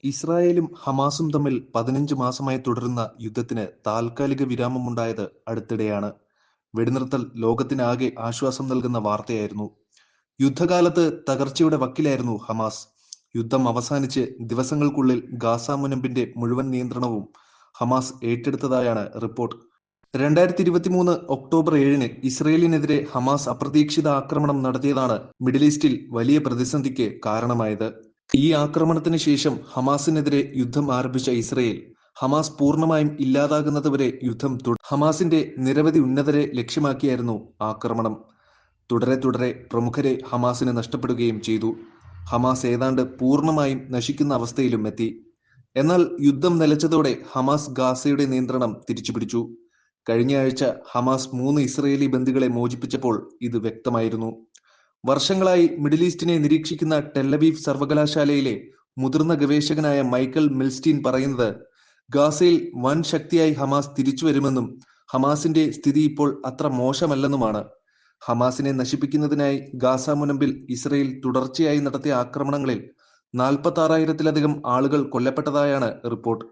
ഇസ്രായേലും ഹമാസും തമ്മിൽ 15 മാസമായി തുടരുന്ന യുദ്ധത്തിന് താൽക്കാലിക വിരാമമുണ്ടായത് അടുത്തിടെയാണ്. വെടിനിർത്തൽ ലോകത്തിനാകെ ആശ്വാസം നൽകുന്ന വാർത്തയായിരുന്നു. യുദ്ധകാലത്ത് തകർച്ചയുടെ വക്കിലായിരുന്നു ഹമാസ്. യുദ്ധം അവസാനിച്ച് ദിവസങ്ങൾക്കുള്ളിൽ ഗാസ മുനമ്പിന്റെ മുഴുവൻ നിയന്ത്രണവും ഹമാസ് ഏറ്റെടുത്തതായാണ് റിപ്പോർട്ട്. 2023 ഒക്ടോബർ 7-ന് ഇസ്രയേലിനെതിരെ ഹമാസ് അപ്രതീക്ഷിത ആക്രമണം നടത്തിയതാണ് മിഡിൽ ഈസ്റ്റിൽ വലിയ പ്രതിസന്ധിക്ക് കാരണമായത്. ഈ ആക്രമണത്തിന് ശേഷം ഹമാസിനെതിരെ യുദ്ധം ആരംഭിച്ച ഇസ്രയേൽ, ഹമാസ് പൂർണ്ണമായും ഇല്ലാതാകുന്നതുവരെ യുദ്ധം ഹമാസിന്റെ നിരവധി ഉന്നതരെ ലക്ഷ്യമാക്കിയായിരുന്നു ആക്രമണം. തുടരെ പ്രമുഖരെ ഹമാസിന് നഷ്ടപ്പെടുകയും ചെയ്തു. ഹമാസ് ഏതാണ്ട് പൂർണ്ണമായും നശിക്കുന്ന അവസ്ഥയിലും എത്തി. എന്നാൽ യുദ്ധം നിലച്ചതോടെ ഹമാസ് ഗാസയുടെ നിയന്ത്രണം തിരിച്ചുപിടിച്ചു. കഴിഞ്ഞ ആഴ്ച ഹമാസ് 3 ഇസ്രയേലി ബന്ദികളെ മോചിപ്പിച്ചപ്പോൾ ഇത് വ്യക്തമായിരുന്നു. വർഷങ്ങളായി മിഡിൽ ഈസ്റ്റിനെ നിരീക്ഷിക്കുന്ന ടെല്ലവീവ് സർവകലാശാലയിലെ മുതിർന്ന ഗവേഷകനായ മൈക്കൽ മിൽസ്റ്റീൻ പറയുന്നത്, ഗാസയിൽ വൻ ശക്തിയായി ഹമാസ് തിരിച്ചുവരുമെന്നും ഹമാസിന്റെ സ്ഥിതി ഇപ്പോൾ അത്ര മോശമല്ലെന്നുമാണ്. ഹമാസിനെ നശിപ്പിക്കുന്നതിനായി ഗാസ മുനമ്പിൽ ഇസ്രയേൽ തുടർച്ചയായി നടത്തിയ ആക്രമണങ്ങളിൽ 46,000-ലധികം ആളുകൾ കൊല്ലപ്പെട്ടതായാണ് റിപ്പോർട്ട്.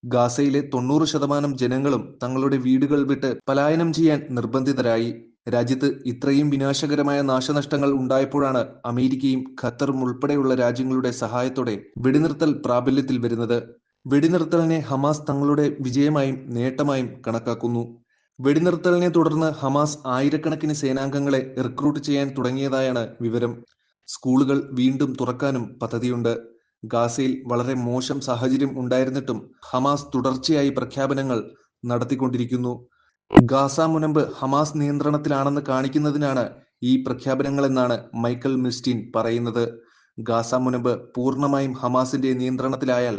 ഗാസയിലെ 90% ജനങ്ങളും തങ്ങളുടെ വീടുകൾ വിട്ട് പലായനം ചെയ്യാൻ നിർബന്ധിതരായി. രാജ്യത്ത് ഇത്രയും വിനാശകരമായ നാശനഷ്ടങ്ങൾ ഉണ്ടായപ്പോഴാണ് അമേരിക്കയും ഖത്തറും ഉൾപ്പെടെയുള്ള രാജ്യങ്ങളുടെ സഹായത്തോടെ വെടിനിർത്തൽ പ്രാബല്യത്തിൽ വരുന്നത്. വെടിനിർത്തലിനെ ഹമാസ് തങ്ങളുടെ വിജയമായും നേട്ടമായും കണക്കാക്കുന്നു. വെടിനിർത്തലിനെ തുടർന്ന് ഹമാസ് ആയിരക്കണക്കിന് സേനാംഗങ്ങളെ റിക്രൂട്ട് ചെയ്യാൻ തുടങ്ങിയതായാണ് വിവരം. സ്കൂളുകൾ വീണ്ടും തുറക്കാനും പദ്ധതിയുണ്ട്. ഗാസയിൽ വളരെ മോശം സാഹചര്യം ഉണ്ടായിരുന്നിട്ടും ഹമാസ് തുടർച്ചയായി പ്രഖ്യാപനങ്ങൾ നടത്തിക്കൊണ്ടിരിക്കുന്നു. ഗാസ മുനമ്പ് ഹമാസ് നിയന്ത്രണത്തിലാണെന്ന് കാണിക്കുന്നതിനാണ് ഈ പ്രഖ്യാപനങ്ങളെന്നാണ് മൈക്കൽ മിൽസ്റ്റീൻ പറയുന്നത്. ഗാസ മുനമ്പ് പൂർണ്ണമായും ഹമാസിന്റെ നിയന്ത്രണത്തിലായാൽ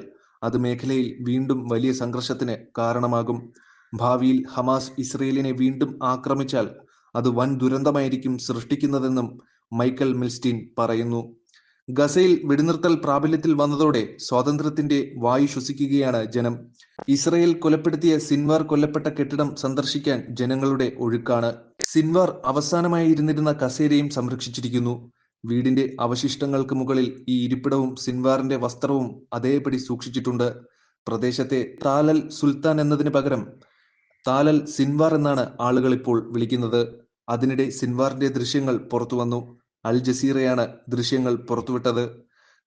അത് മേഖലയിൽ വീണ്ടും വലിയ സംഘർഷത്തിന് കാരണമാകും. ഭാവിയിൽ ഹമാസ് ഇസ്രയേലിനെ വീണ്ടും ആക്രമിച്ചാൽ അത് വൻ ദുരന്തമായിരിക്കും സൃഷ്ടിക്കുന്നതെന്നും മൈക്കൽ മിൽസ്റ്റീൻ പറയുന്നു. ഗസയിൽ വെടിനിർത്തൽ പ്രാബല്യത്തിൽ വന്നതോടെ സ്വാതന്ത്ര്യത്തിന്റെ വായു ശ്വസിക്കുകയാണ് ജനം. ഇസ്രയേൽ കൊലപ്പെടുത്തിയ സിൻവാർ കൊല്ലപ്പെട്ട കെട്ടിടം സന്ദർശിക്കാൻ ജനങ്ങളുടെ ഒഴുക്കാണ്. സിൻവാർ അവസാനമായി ഇരുന്നിരുന്ന കസേരയും സംരക്ഷിച്ചിരിക്കുന്നു. വീടിന്റെ അവശിഷ്ടങ്ങൾക്ക് മുകളിൽ ഈ ഇരിപ്പിടവും സിൻവാറിന്റെ വസ്ത്രവും അതേപടി സൂക്ഷിച്ചിട്ടുണ്ട്. പ്രദേശത്തെ താലൽ സുൽത്താൻ എന്നതിന് പകരം താലൽ സിൻവാർ എന്നാണ് ആളുകൾ ഇപ്പോൾ വിളിക്കുന്നത്. അതിനിടെ സിൻവാറിന്റെ ദൃശ്യങ്ങൾ പുറത്തുവന്നു. അൽ ജസീറയാണ് ദൃശ്യങ്ങൾ പുറത്തുവിട്ടത്.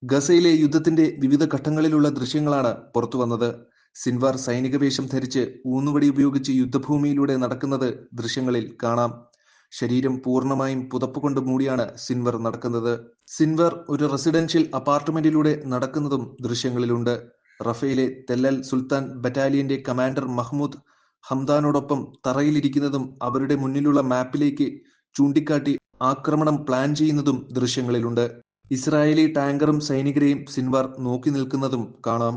ഗസയിലെ യുദ്ധത്തിന്റെ വിവിധ ഘട്ടങ്ങളിലുള്ള ദൃശ്യങ്ങളാണ് പുറത്തുവന്നത്. സിൻവാർ സൈനിക വേഷം ധരിച്ച് ഊന്നുവടി ഉപയോഗിച്ച് യുദ്ധഭൂമിയിലൂടെ നടക്കുന്നത് ദൃശ്യങ്ങളിൽ കാണാം. ശരീരം പൂർണ്ണമായും പുതപ്പുകൊണ്ട് മൂടിയാണ് സിൻവർ നടക്കുന്നത്. സിൻവർ ഒരു റെസിഡൻഷ്യൽ അപ്പാർട്ട്മെന്റിലൂടെ നടക്കുന്നതും ദൃശ്യങ്ങളിലുണ്ട്. റഫേലെ തെല്ലൽ സുൽത്താൻ ബറ്റാലിയന്റെ കമാൻഡർ മഹ്മൂദ് ഹംദാനോടൊപ്പം തറയിലിരിക്കുന്നതും അവരുടെ മുന്നിലുള്ള മാപ്പിലേക്ക് ചൂണ്ടിക്കാട്ടി ആക്രമണം പ്ലാൻ ചെയ്യുന്നതും ദൃശ്യങ്ങളിലുണ്ട്. ഇസ്രായേലി ടാങ്കറും സൈനികരെയും സിൻവാർ നോക്കി നിൽക്കുന്നതും കാണാം.